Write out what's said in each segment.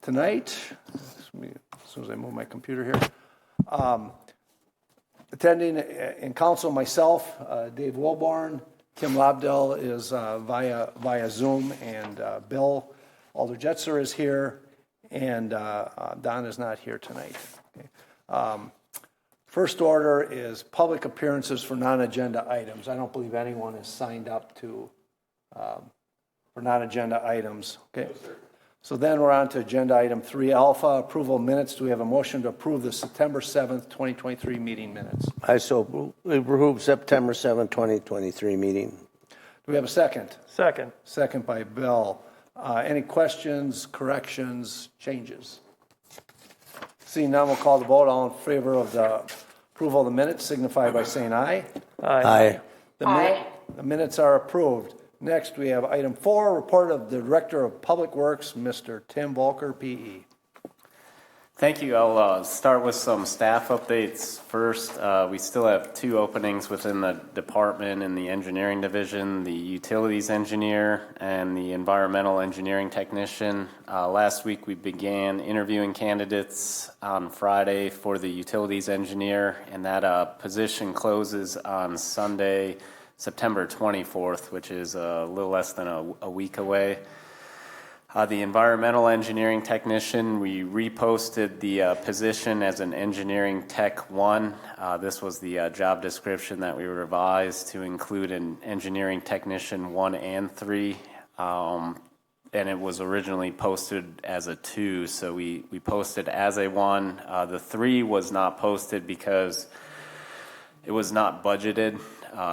tonight. As soon as I move my computer here. Attending in council, myself, Dave Wilborn, Kim Lobdell is via Zoom, and Bill Alderjetzer is here, and Don is not here tonight. Okay. First order is public appearances for non-agenda items. I don't believe anyone is signed up for non-agenda items. Okay. No, so then we're on to agenda item 3 alpha, approval minutes. Do we have a motion to approve the September 7th, 2023 meeting minutes? I so approve September 7th, 2023 meeting. Do we have a second? Second. Second by Bill. Any questions, corrections, changes? Seeing none, we'll call the vote. All in favor of the approval of the minutes signify by saying aye. Aye. The minutes are approved. Next, we have item 4, report of the Director of Public Works, Mr. Tim Volker, P.E. Thank you. I'll start with some staff updates first. We still have 2 openings within the department in the engineering division, the utilities engineer and the environmental engineering technician. Last week we began interviewing candidates on Friday for the utilities engineer, and that position closes on Sunday, September 24th, which is a little less than a week away. The environmental engineering technician, we reposted the position as an engineering tech 1. This was the job description that we revised to include an engineering technician 1 and 3. And it was originally posted as a 2, so we posted as a 1. The 3 was not posted because it was not budgeted.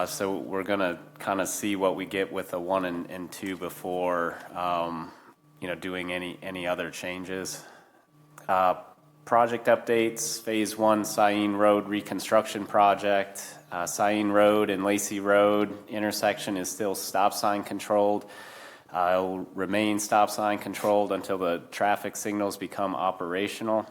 So we're going to kind of see what we get with a 1 and 2 before doing any other changes. Project updates, phase 1 Sain Road reconstruction project. Sain Road and Lacey Road intersection is still stop sign controlled. It will remain stop sign controlled until the traffic signals become operational.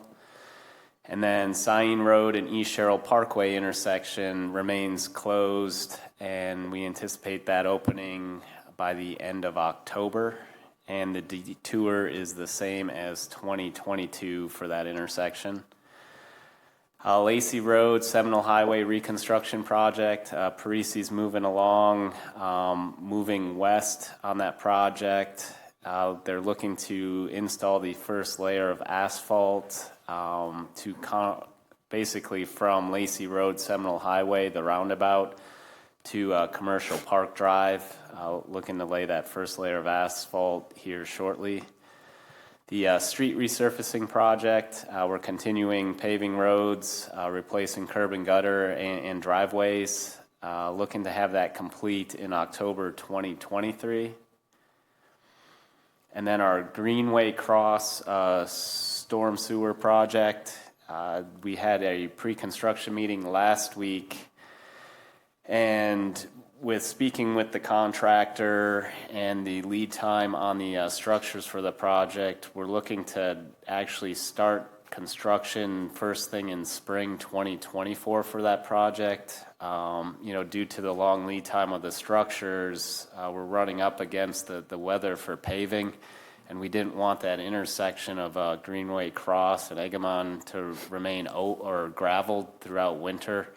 And then Sain Road and East Sherrill Parkway intersection remains closed, and we anticipate that opening by the end of October. And the detour is the same as 2022 for that intersection. Lacey Road, Seminole Highway reconstruction project. Parisi's moving along, moving west on that project. They're looking to install the first layer of asphalt basically from Lacey Road, Seminole Highway, the roundabout, to Commercial Park Drive. Looking to lay that first layer of asphalt here shortly. The street resurfacing project, we're continuing paving roads, replacing curb and gutter and driveways. Looking to have that complete in October 2023. And then our Greenway Cross storm sewer project. We had a pre-construction meeting last week, and with speaking with the contractor and the lead time on the structures for the project, we're looking to actually start construction first thing in spring 2024 for that project. Due to the long lead time of the structures, we're running up against the weather for paving, and we didn't want that intersection of Greenway Cross and Egamon to remain or graveled throughout winter.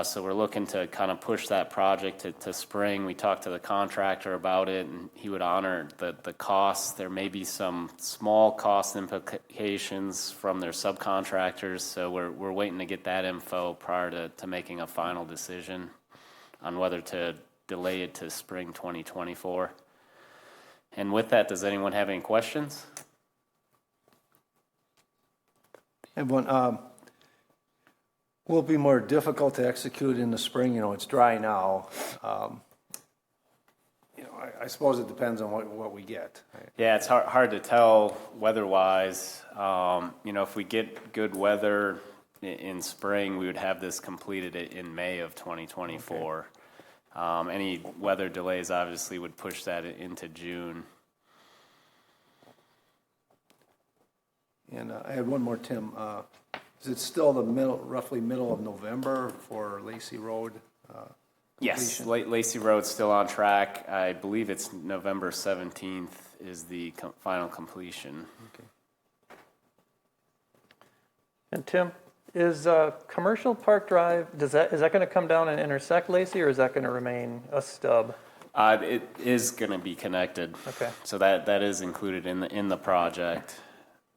So we're looking to kind of push that project to spring. We talked to the contractor about it, and he would honor the costs. There may be some small cost implications from their subcontractors, so we're waiting to get that info prior to making a final decision on whether to delay it to spring 2024. And with that, does anyone have any questions? Everyone, will be more difficult to execute in the spring. It's dry now. I suppose it depends on what we get. Right? Yeah, it's hard to tell weather-wise. If we get good weather in spring, we would have this completed in May of 2024. Okay. Any weather delays obviously would push that into June. And I had one more, Tim. Is it still roughly middle of November for Lacey Road Yes, completion? Lacey Road's still on track. I believe it's November 17th is the final completion. Okay. And Tim, is Commercial Park Drive, is that going to come down and intersect Lacey, or is that going to remain a stub? It is going to be connected. Okay. So that is included in the project.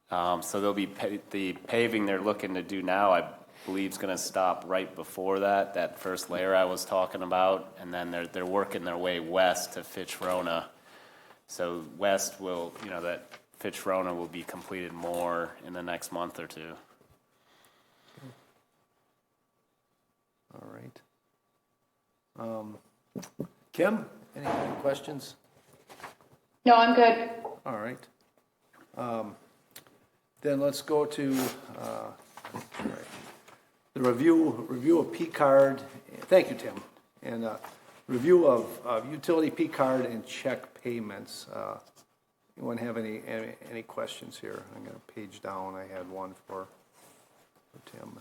So there'll be the paving they're looking to do now, I believe is going to stop right before that first layer I was talking about, and then they're working their way west to Fitchburg. So west will, that Fitchburg will be completed more in the next month or two. All right. Kim, any questions? No, I'm good. All right. Then let's go to the review of P card. Thank you, Tim. And review of utility P card and check payments. Anyone have any questions here? I'm going to page down. I had one for Tim.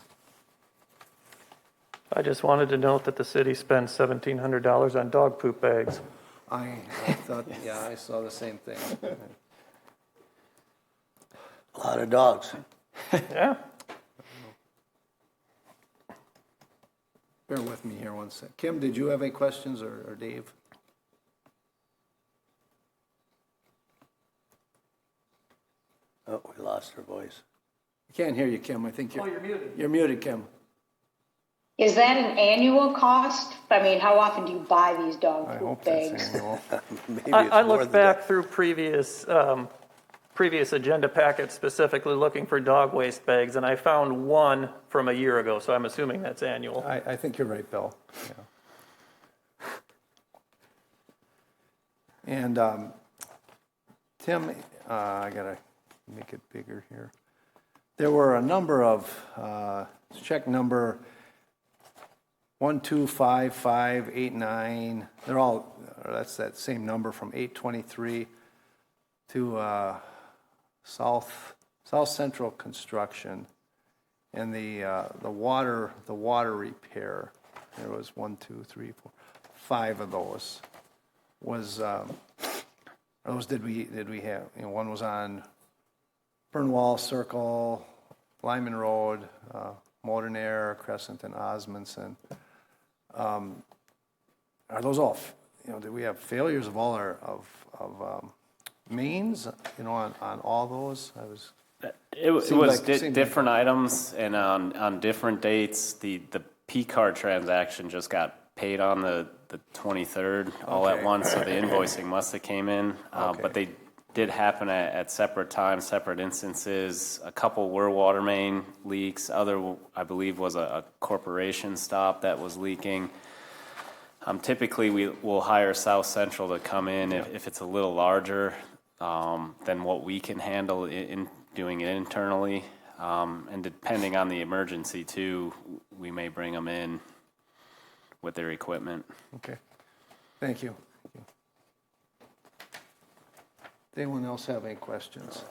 I just wanted to note that the city spends $1,700 on dog poop bags. I thought, yeah, I saw the same thing. A lot of dogs. Yeah. Bear with me here one sec. Kim, did you have any questions, or Dave? Oh, we lost her voice. I can't hear you, Kim. I think you're muted. You're muted, Kim. Is that an annual cost? I mean, how often do you buy these dog I poop hope that's bags? annual. Maybe it's I more looked than back that. through previous agenda packets specifically looking for dog waste bags, and I found one from a year ago, so I'm assuming that's annual. I think you're right, Bill. Yeah. And Tim, I gotta make it bigger here. There were a number of check number 125589. They're all that's that same number from 823 to South Central Construction, and the water repair. There was 5 of those. Was those did we have? One was on Burnwall Circle, Lyman Road, Modernair, Crescent, and Osmondson. Are those all? Do we have failures of all our mains? On all those. It was seemed different items, and on different dates. The P card transaction just got paid on the 23rd all at Okay. once, so the invoicing must have came in. Okay. But they did happen at separate times, separate instances. A couple were water main leaks. Other, I believe, was a corporation stop that was leaking. Typically, we will hire South Central to come in if it's a little larger than what we can handle in doing it internally. And depending on the emergency, too, we may bring them in with their equipment. Okay. Thank you. Does anyone else have any questions?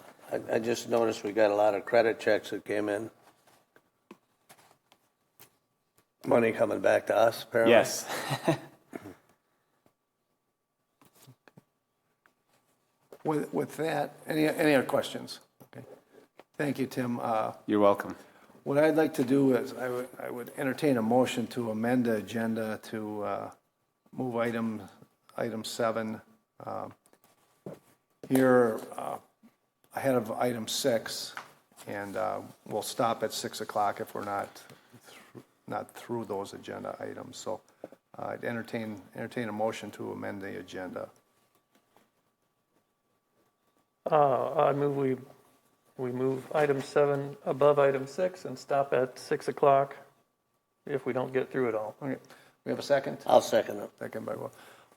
I just noticed we got a lot of credit checks that came in. Money coming back to us, apparently. Yes. With that, any other questions? Okay. Thank you, Tim. You're welcome. What I'd like to do is I would entertain a motion to amend the agenda to move item 7 here ahead of item 6, and we'll stop at 6 o'clock if we're not through those agenda items. So I'd entertain a motion to amend the agenda. I move we move item 7 above item 6 and stop at 6 o'clock if we don't get through it all. Okay. We have a second? I'll second it. Second by Will.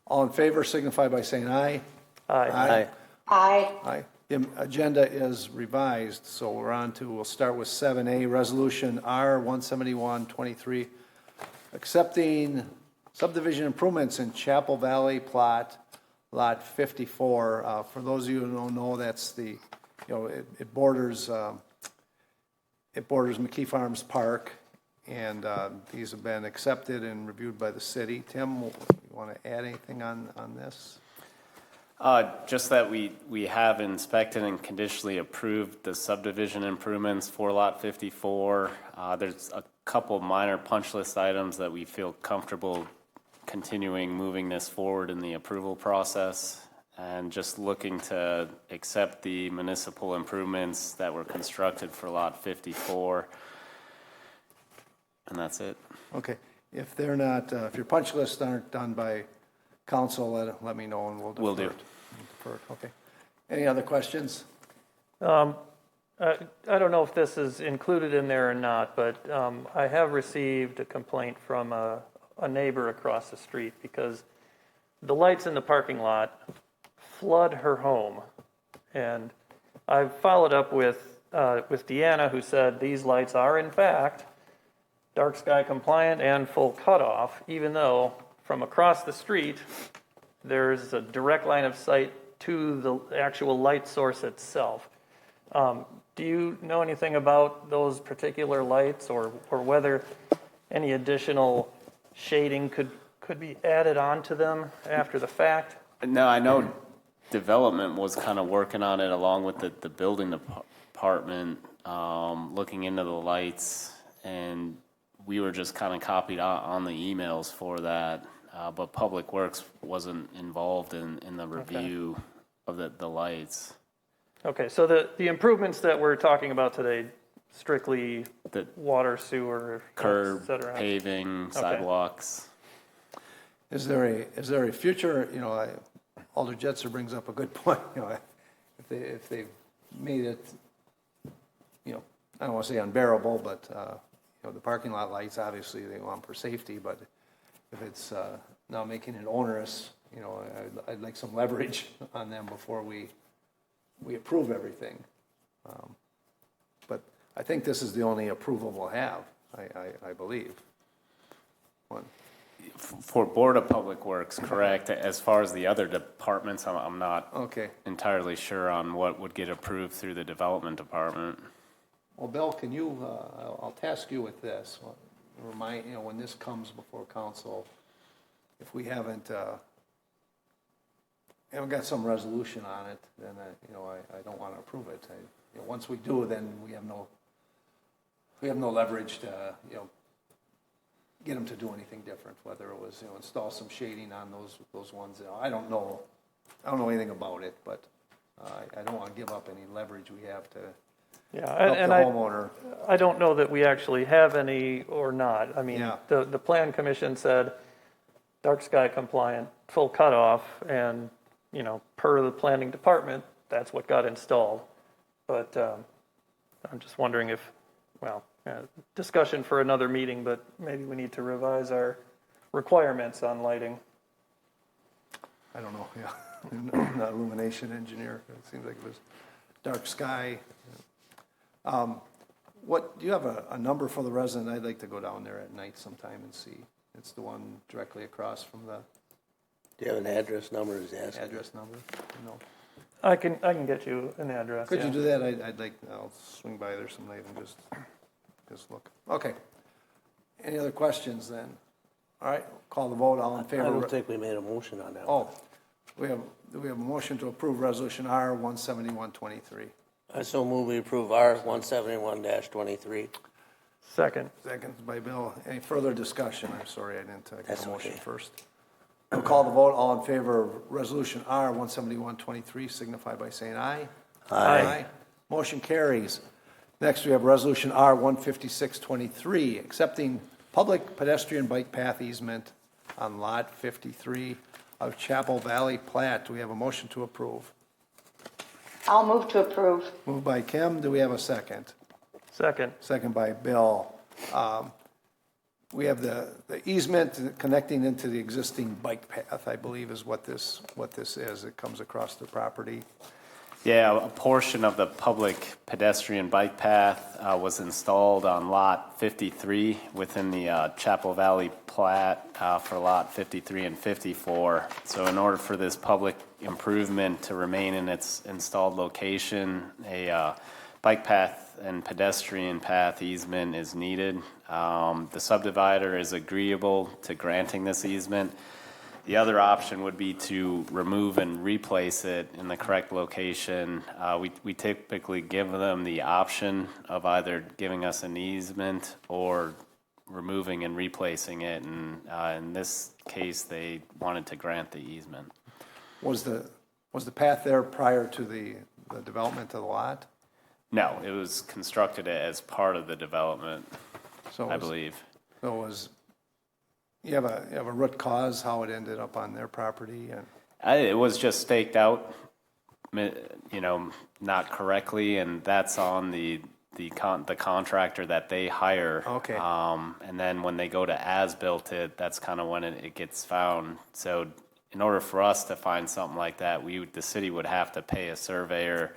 All in favor signify by saying aye. Aye. Aye. Aye. The agenda is revised, so we'll start with 7A, Resolution R-171-23, accepting subdivision improvements in Chapel Valley Plot, Lot 54. For those of you who don't know, that's it borders McKee Farms Park, And these have been accepted and reviewed by the city. Tim, you want to add anything on this? Just that we have inspected and conditionally approved the subdivision improvements for Lot 54. There's a couple minor punch list items that we feel comfortable continuing moving this forward in the approval process, and just looking to accept the municipal improvements that were constructed for Lot 54. And that's it. Okay, if they're not, if your punch lists aren't done by council, let me know and we'll defer. Will do. Defer it. Okay. Any other questions? I don't know if this is included in there or not, but I have received a complaint from a neighbor across the street because the lights in the parking lot flood her home. And I've followed up with Deanna, who said these lights are in fact dark sky compliant and full cutoff, even though from across the street, there's a direct line of sight to the actual light source itself. Do you know anything about those particular lights, or whether any additional shading could be added on to them after the fact? No, I know development was kind of working on it along with the building department, looking into the lights, and we were just kind of copied on the emails for that, but Public Works wasn't involved in the review of the lights. Okay, so the improvements that we're talking about today, strictly The water, sewer, et curb, cetera. paving, sidewalks. Is there a future, Alder Jetzer brings up a good point, if they've made it, I don't want to say unbearable, but, the parking lot lights, obviously they want for safety, but if it's now making it onerous, I'd like some leverage on them before we approve everything. But I think this is the only approval we'll have, I believe. One. For Board of Public Works, correct. As far as the other departments, I'm not Okay. entirely sure on what would get approved through the development department. Well, Bill, can you, I'll task you with this. Remind, when this comes before council, if we haven't got some resolution on it, then, I don't want to approve it. Once we do, then we have no leverage to, get them to do anything different, whether it was, install some shading on those ones. I don't know anything about it, but I don't want to give up any leverage we have to help the homeowner. I don't know that we actually have any or not. I mean, Yeah. the plan commission said dark sky compliant, full cutoff, and, per the planning department, that's what got installed. But I'm just wondering if, discussion for another meeting, but maybe we need to revise our requirements on lighting. I don't know, yeah. I'm not an illumination engineer. It seems like it was dark sky. Do you have a number for the resident? I'd like to go down there at night sometime and see. It's the one directly across from the Do you have an address number? Is that address number? No. I can get you an address. Could yeah. you do that? I'll swing by there some night and just look. Okay. Any other questions then? All right, call the vote. All in I favor? don't think we made a motion on that. Oh, we have a motion to approve Resolution R 17123. I so move we approve R 171-23. Second. Second by Bill. Any further discussion? I'm sorry, I didn't get That's the motion okay. first. We'll call the vote. All in favor of Resolution R 17123, signify by saying aye. Aye. Motion carries. Next, we have Resolution R 15623, accepting public pedestrian bike path easement on Lot 53 of Chapel Valley Plat. Do we have a motion to approve? I'll move to approve. Moved by Kim. Do we have a second? Second. Second by Bill. We have the easement connecting into the existing bike path, I believe is what this is. It comes across the property. Yeah, a portion of the public pedestrian bike path was installed on Lot 53 within the Chapel Valley plat for Lot 53 and 54. So in order for this public improvement to remain in its installed location, a bike path and pedestrian path easement is needed. The subdivider is agreeable to granting this easement. The other option would be to remove and replace it in the correct location. We typically give them the option of either giving us an easement or removing and replacing it, and in this case, they wanted to grant the easement. Was the path there prior to the development of the lot? No, it was constructed as part of the development, So I believe. So it was, you have a root cause how it ended up on their property? And It was just staked out, not correctly, and that's on the contractor that they hire. Okay. And then when they go to as-built it, that's kind of when it gets found. So in order for us to find something like that, the city would have to pay a surveyor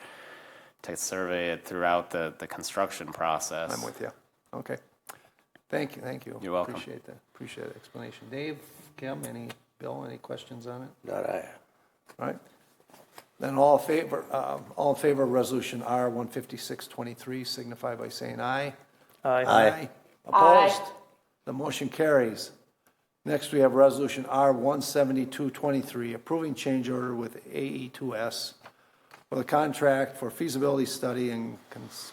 to survey it throughout the construction process. I'm with you. Okay. Thank you. You're welcome. Appreciate the explanation. Dave, Kim, Bill, any questions on it? Not I. All right. Then all in favor of resolution R 15623 signify by saying aye. Aye. Opposed? The motion carries. Next, we have resolution R 17223 approving change order with AE2S for the contract for feasibility study and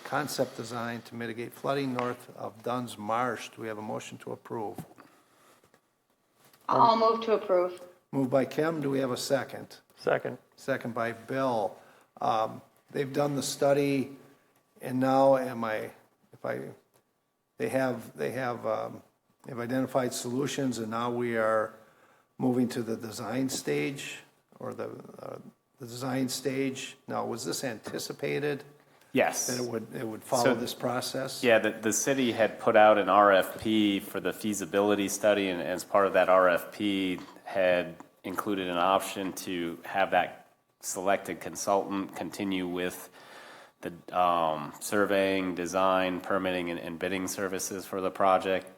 concept design to mitigate flooding north of Dunn's Marsh. Do we have a motion to approve? I'll move to approve. Moved by Kim. Do we have a second? Second. Second by Bill. They've done the study, and now they've identified solutions, and now we are moving to the design stage, or the design stage. Now, was this anticipated Yes. that it would follow this process? Yeah, the city had put out an RFP for the feasibility study, and as part of that RFP had included an option to have that selected consultant continue with the surveying, design, permitting, and bidding services for the project.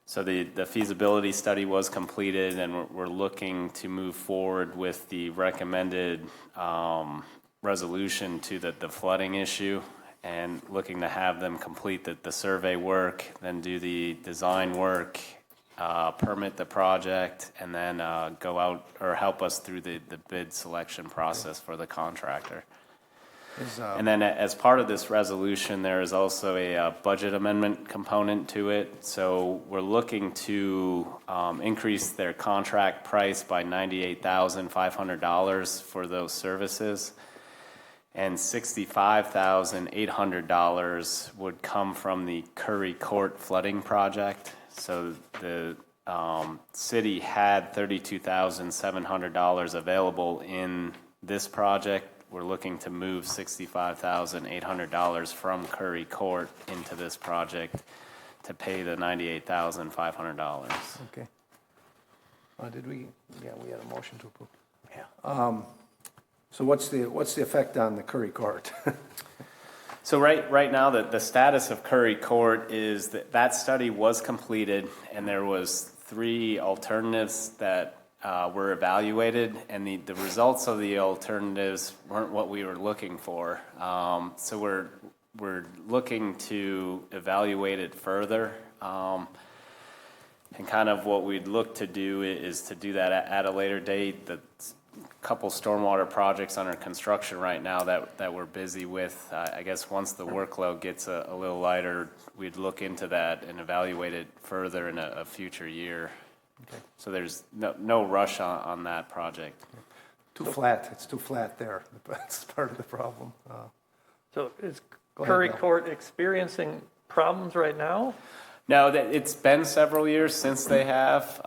So the feasibility study was completed, and we're looking to move forward with the recommended resolution to the flooding issue, and looking to have them complete the survey work, then do the design work, permit the project, and then go out or help us through the bid selection process for the contractor. And then as part of this resolution, there is also a budget amendment component to it. So we're looking to increase their contract price by $98,500 for those services. And $65,800 would come from the Curry Court flooding project. So the city had $32,700 available in this project. We're looking to move $65,800 from Curry Court into this project to pay the $98,500. Okay. We had a motion to approve. Yeah. So what's the effect on the Curry Court? So right now, the status of Curry Court is that study was completed, and there was 3 alternatives that were evaluated, and the results of the alternatives weren't what we were looking for. So we're looking to evaluate it further, and kind of what we'd look to do is to do that at a later date. The couple stormwater projects under construction right now that we're busy with. I guess once the workload gets a little lighter, we'd look into that and evaluate it further in a future year. Okay. So there's no rush on that project. Too flat. It's too flat there. That's part of the problem. So is Go ahead, Curry Bill. Court experiencing problems right now? No, it's been several years since they have.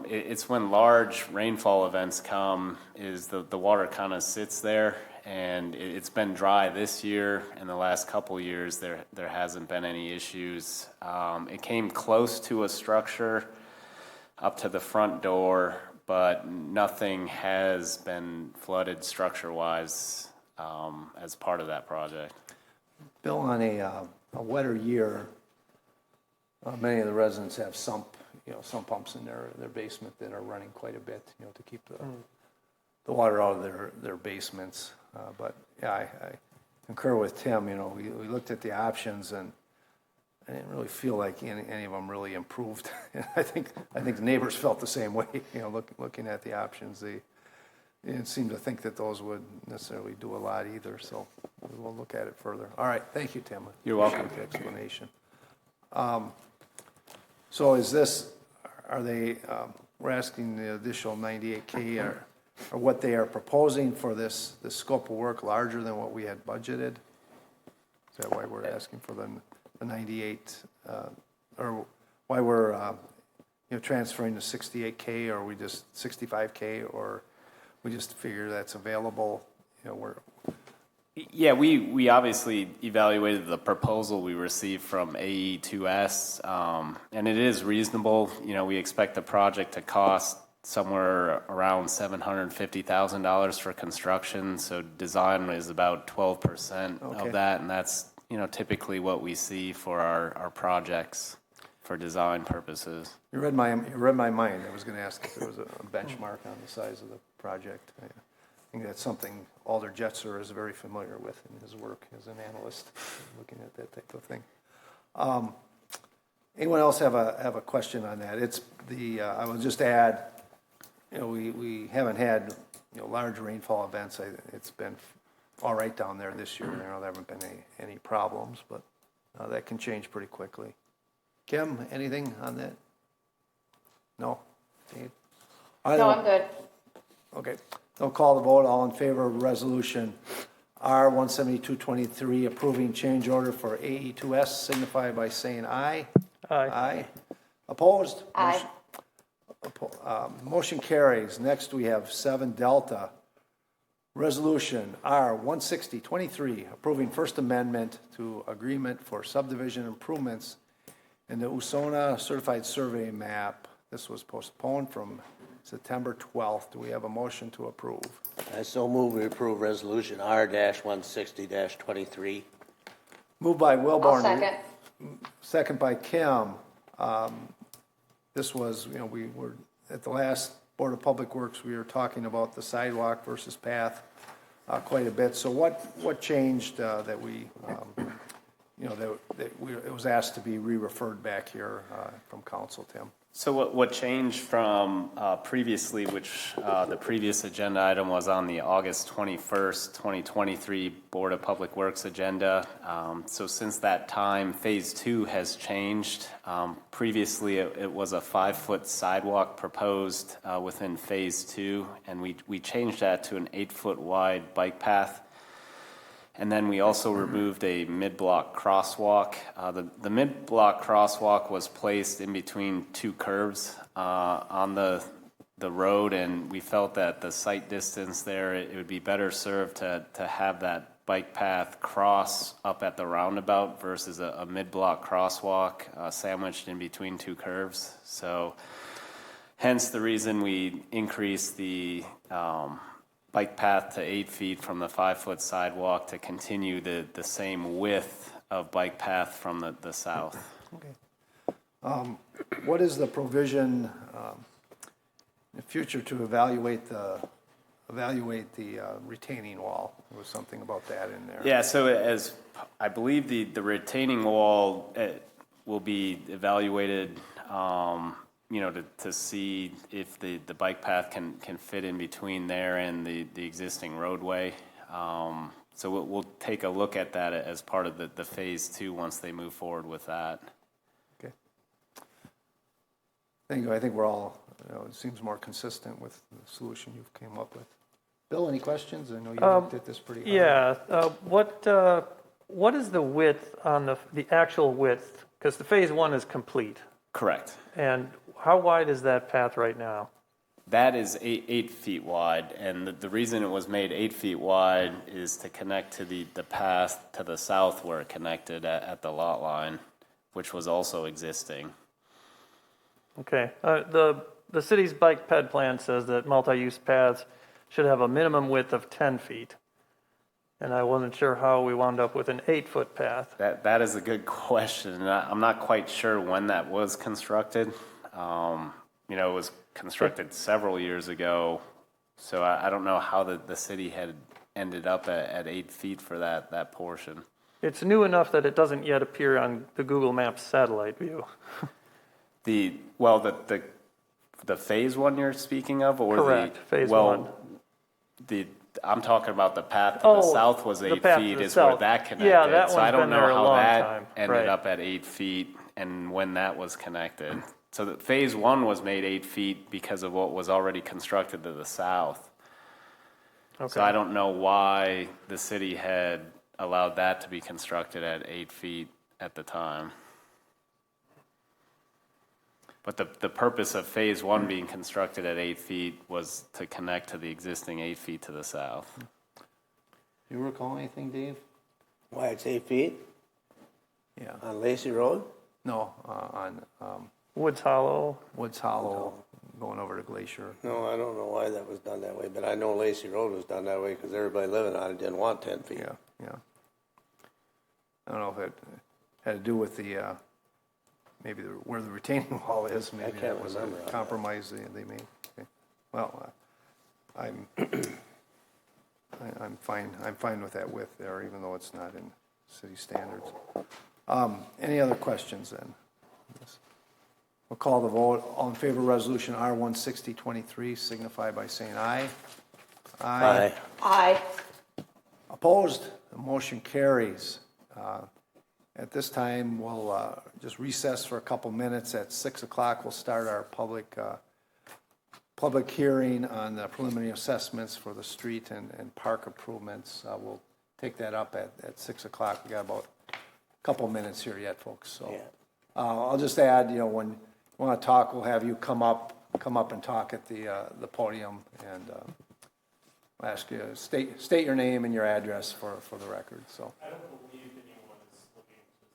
It's when large rainfall events come, is the water kind of sits there, and it's been dry this year. And the last couple years, there hasn't been any issues. It came close to a structure up to the front door, but nothing has been flooded structure-wise as part of that project. Bill, on a wetter year, many of the residents have sump pumps in their basement that are running quite a bit, to keep the water out of their basements. But yeah, concur with Tim, you know, we looked at the options and I didn't really feel like any of them really improved. I think the neighbors felt the same way, you know, looking at the options. They didn't seem to think that those would necessarily do a lot either, so we'll look at it further. All right, thank you, Tim. You're welcome. Appreciate the explanation. So is this, are they, we're asking the additional 98K or what they are proposing for this scope of work larger than what we had budgeted? Is that why we're asking for the 98, or why we're, you know, transferring to 68K, or we just 65K, or we just figure that's available, you know, we're, Yeah, we obviously evaluated the proposal we received from AE2S, and it is reasonable. You know, we expect the project to cost somewhere around $750,000 for construction, so design is about 12% Okay. of that, and that's, you know, typically what we see for our projects for design purposes. you read my mind. I was going to ask if there was a benchmark on the size of the project. I think that's something Alder Jetzer is very familiar with in his work as an analyst, looking at that type of thing. Anyone else have a question on that? It's the, I will just add, you know, we haven't had, you know, large rainfall events. It's been all right down there this year. You know, there haven't been any problems, but that can change pretty quickly. Kim, anything on that? No? Dave? No, I'm good. Okay. Don't call the vote. All in favor of resolution R 17223 approving change order for AE2S signify by saying aye. Aye. Aye. Opposed? Aye. Motion carries. Next, we have 7 Delta. Resolution R 16023 approving First Amendment to Agreement for Subdivision Improvements in the Usona Certified Survey Map. This was postponed from September 12th. Do we have a motion to approve? I so move we approve resolution R-160-23. Moved by I'll Wilborn. second. Second by Kim. This was, you know, we were, at the last Board of Public Works, we were talking about the sidewalk versus path quite a bit. So what changed that we, you know, it was asked to be re-referred back here from council, Tim? So what changed from previously, which the previous agenda item was on the August 21st, 2023 Board of Public Works agenda. So since that time, Phase 2 has changed. Previously, it was a 5-foot sidewalk proposed within Phase 2, and we changed that to an 8-foot wide bike path. And then we also removed a mid-block crosswalk. The mid-block crosswalk was placed in between 2 curves on the road, and we felt that the sight distance there, it would be better served to have that bike path cross up at the roundabout versus a mid-block crosswalk sandwiched in between 2 curves. So hence the reason we increased the bike path to 8 feet from the 5-foot sidewalk to continue the same width of bike path from the south. Okay. What is the provision in the future to evaluate the retaining wall? There was something about that in there. Yeah, so as I believe the retaining wall will be evaluated, you know, to see if the bike path can fit in between there and the existing roadway. So we'll take a look at that as part of the Phase 2 once they move forward with that. Okay. Thank you. I think we're all, you know, it seems more consistent with the solution you've came up with. Bill, any questions? I know you looked at this pretty hard. Yeah, what is the width on the actual width? Because the Phase 1 is complete. Correct. And how wide is that path right now? That is 8 feet wide, and the reason it was made 8 feet wide is to connect to the path to the south where it connected at the lot line, which was also existing. Okay, the city's bike ped plan says that multi-use paths should have a minimum width of 10 feet. And I wasn't sure how we wound up with an 8-foot path. That is a good question. I'm not quite sure when that was constructed. You know, it was constructed several years ago, so I don't know how the city had ended up at 8 feet for that portion. It's new enough that it doesn't yet appear on the Google Maps satellite view. The phase one you're speaking of, or Correct, phase one. I'm talking about the path to the Oh, south was the 8 path to feet the is where south. that connected. Yeah, that so I one's don't been know there a how long that time. ended Right. up at 8 feet and when that was connected. So that phase one was made 8 feet because of what was already constructed to the south. Okay. So I don't know why the city had allowed that to be constructed at 8 feet at the time. But the purpose of phase one being constructed at 8 feet was to connect to the existing 8 feet to the south. You recall anything, Dave? Why, it's 8 feet Yeah. on Lacey Road? No, on Woods Hollow. Woods Hollow, going over to Glacier. No, I don't know why that was done that way, but I know Lacey Road was done that way because everybody living on it didn't want 10 feet. Yeah, yeah. I don't know if it had to do with the, maybe where the retaining wall is. Maybe can't that was a remember on that. compromise they made. Okay. Well, I'm fine with that width there, even though it's not in city standards. Any other questions then? We'll call the vote. All in favor of resolution R-16023, signify by saying aye. Aye. Aye. Opposed? The motion carries. At this time, we'll just recess for a couple minutes. At 6 o'clock, we'll start our public hearing on the preliminary assessments for the street and park improvements. We'll take that up at 6 o'clock. We got about a couple minutes here yet, folks. So Yeah. I'll just add, when you want to talk, we'll have you come up and talk at the podium, and I'll ask you to state your name and your address for the record. So. I don't believe anyone is looking to.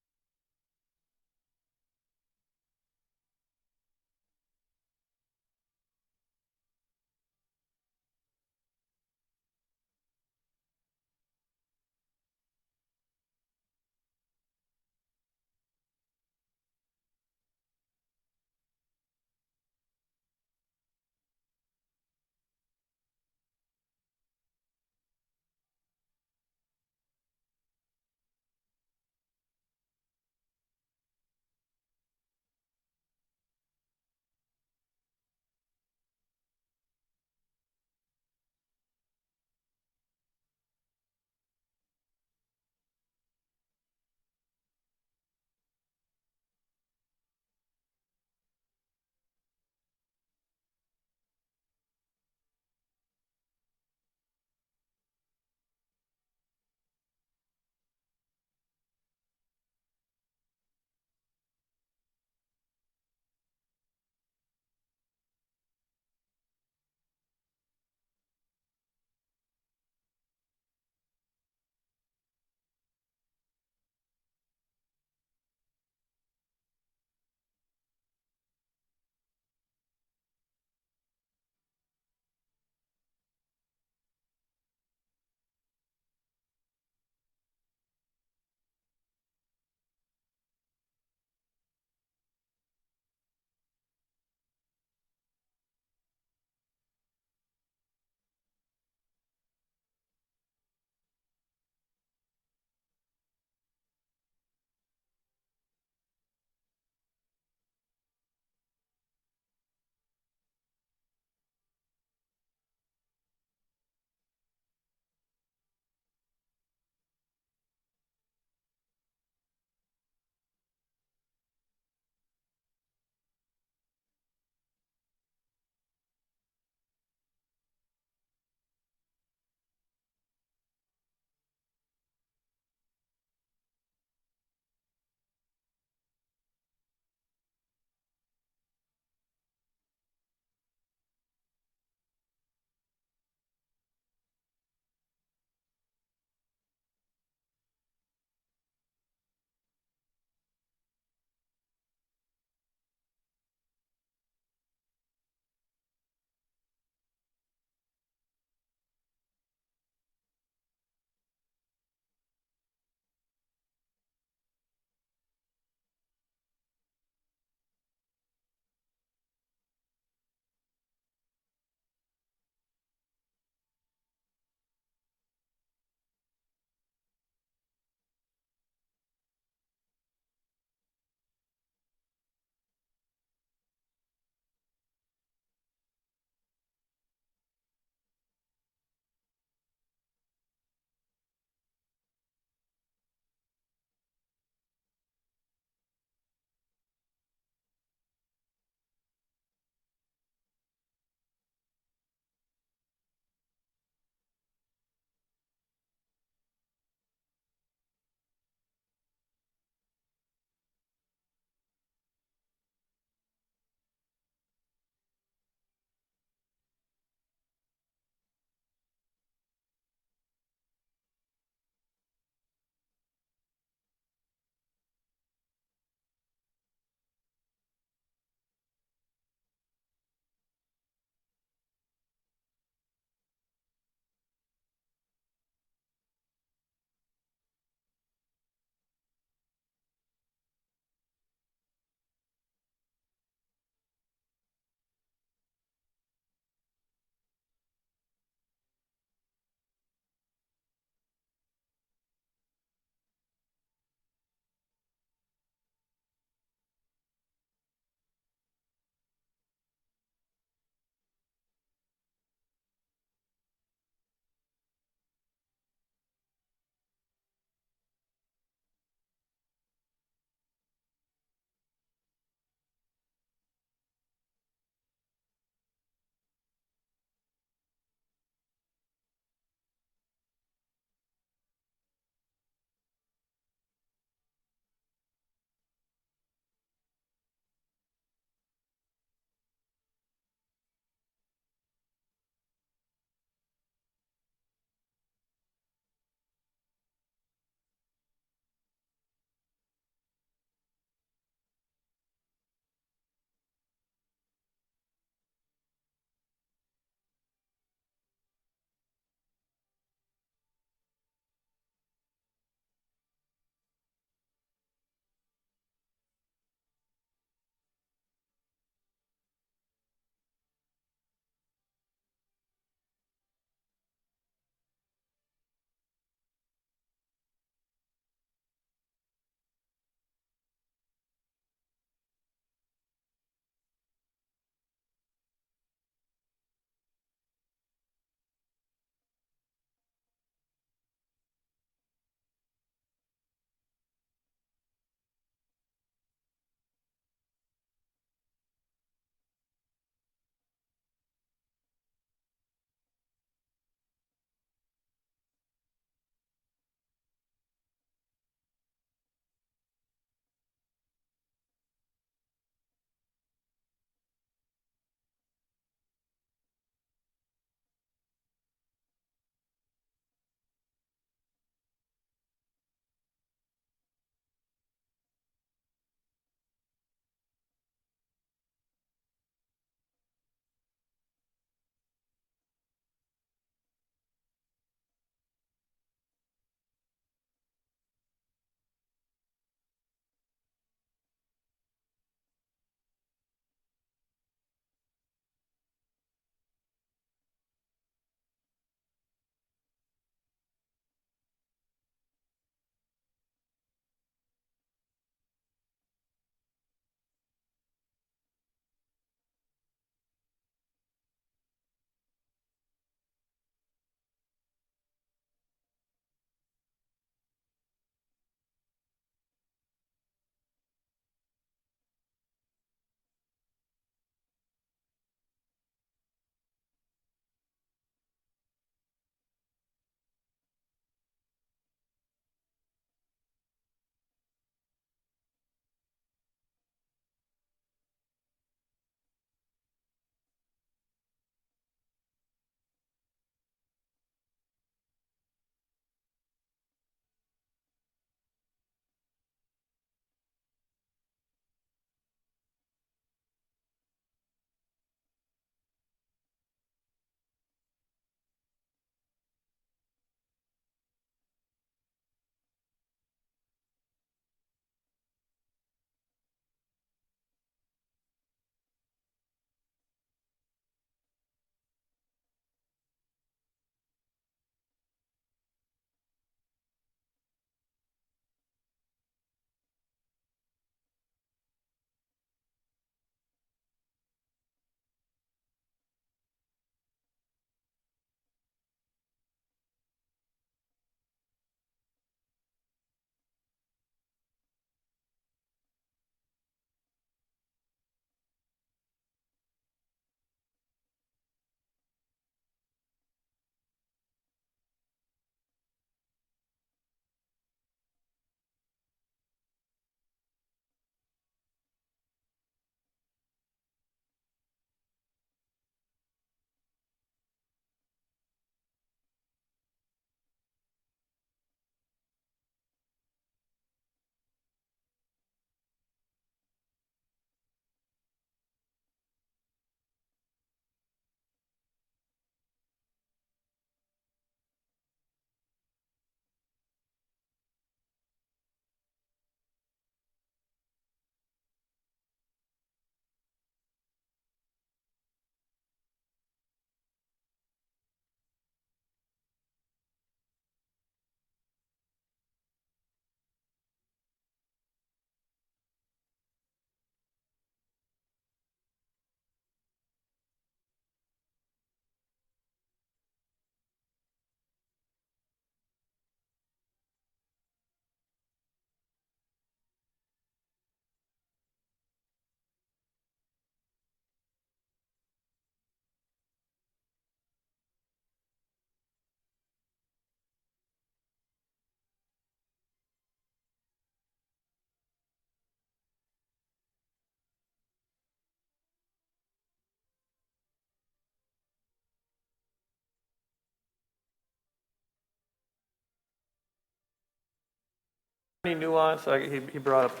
any nuance? He brought up,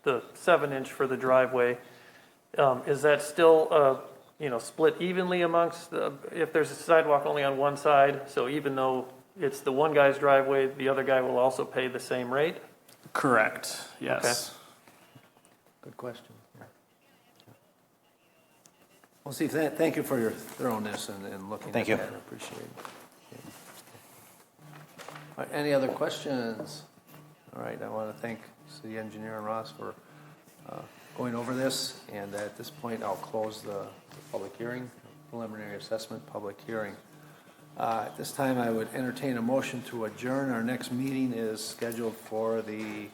the 7-inch for the driveway. Is that still, split evenly amongst, if there's a sidewalk only on one side, so even though it's the one guy's driveway, the other guy will also pay the same rate? Correct, yes. Good question. Well, Steve, thank you for your thoroughness and looking at that. Thank you. I appreciate it. All right, any other questions? All right, I want to thank City Engineer and Ross for going over this, and at this point, I'll close the public hearing, preliminary assessment public hearing. At this time, I would entertain a motion to adjourn. Our next meeting is scheduled for the,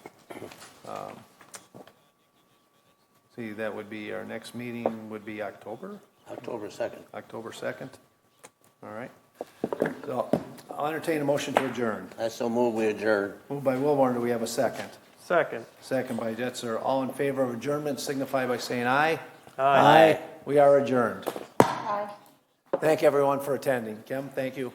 that would be, our next meeting would be October 2nd. October 2nd. All right. So I'll entertain a motion to adjourn. I so move we adjourn. Moved by Wilborn, do we have a second? Second. Second by Jetzer. All in favor of adjournment signify by saying aye. Aye. We are adjourned. Aye. Thank everyone for attending. Kim, thank you.